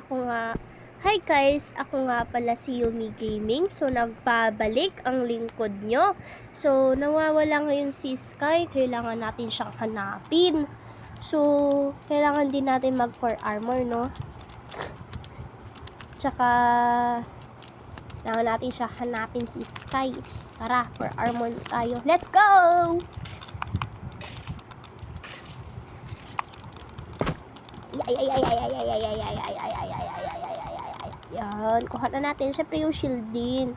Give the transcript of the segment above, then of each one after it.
Hi guys, ako nga pala si Yumi Gaming. So, nagpabalik ang lingkod nyo. So, nawawala ngayon si Sky. Kailangan natin siyang hanapin. So, kailangan din natin mag 4 armor, no? Tsaka, kailangan natin siya hanapin si Sky. Tara, 4 armor tayo. Let's go! Yan, kuha na natin. Siyempre yung shield din.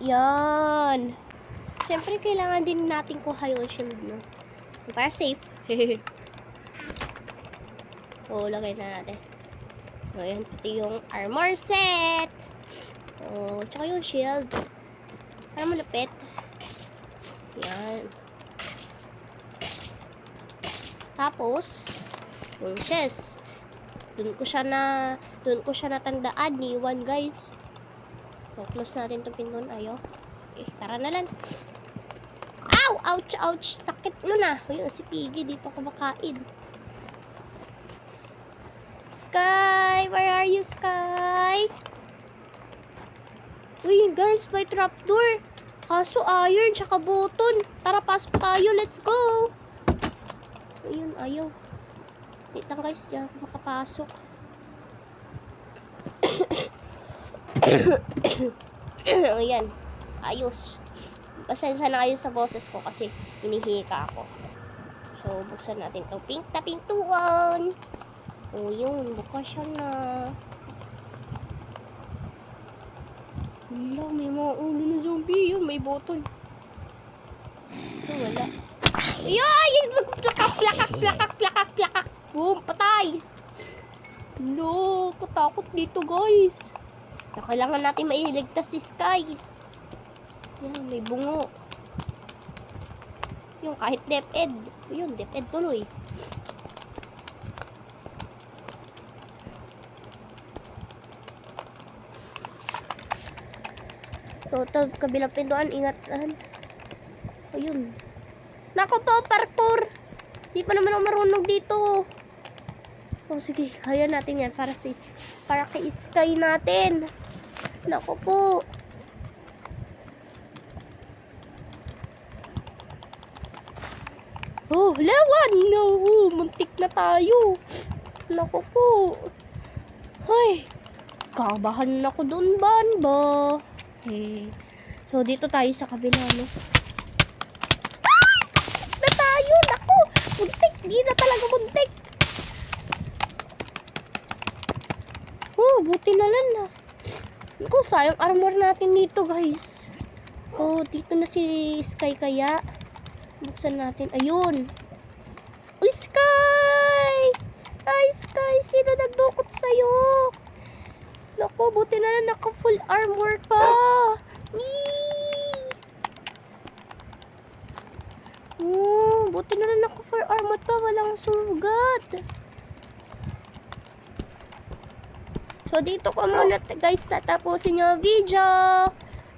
Yan. Siyempre kailangan din natin kuha yung shield, no? Para safe. So, lagay na natin. So, yan. Pati yung armor set. So, tsaka yung shield. Para malapit. Yan. Tapos, yung chest. Doon ko siya natandaan ni Iwan, guys. So, close natin itong pinton. Ayaw. Tara na lang. Ow! Ouch! Ouch! Sakit nun ah. Ayun, si Piggy. Di pa kumakain. Sky! Where are you, Sky? Uy, guys. May trapdoor. Kaso iron, tsaka button. Tara, pasok tayo. Let's go! Ayun, ayaw. Wait lang guys, di ako makapasok. Ayan, ayos. Pasensya na kayo sa boses ko kasi hinihika ako. So, buksan natin itong pink na pintuan. O yun, bukas siya na. Wala, may mga ulo na zombie. Yun, may button. Ito, wala. Ayun! Plakak! Boom! Patay! No! Katakot dito, guys. Kailangan natin mailigtas si Sky. Yan, may bungo. Yung kahit DepEd. Yun, DepEd tuloy. So, ito, kabilang pintuan. Ingatan. Ayun. Nako po, parkour. Di pa naman ako marunong dito. Oh, sige, kaya natin yan para kay Sky natin. Nako po. Oh, lawan. No, muntik na tayo. Nako po. Hay, kabahan na ako doon, ba? So, dito tayo sa kabila, no? Muntik, di na talaga muntik. Oh, buti na lang na. Naku, sayang armor natin dito, guys. Oh, dito na si Sky kaya. Buksan natin. Ayun. Uy, Sky! Ay, Sky, sino nagdukot sa'yo? Naku, buti na lang naka full armor ka. Buti na lang ako for armor ka, walang sugat. So, dito ko muna guys tatapusin yung video.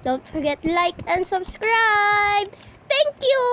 Don't forget like and subscribe. Thank you!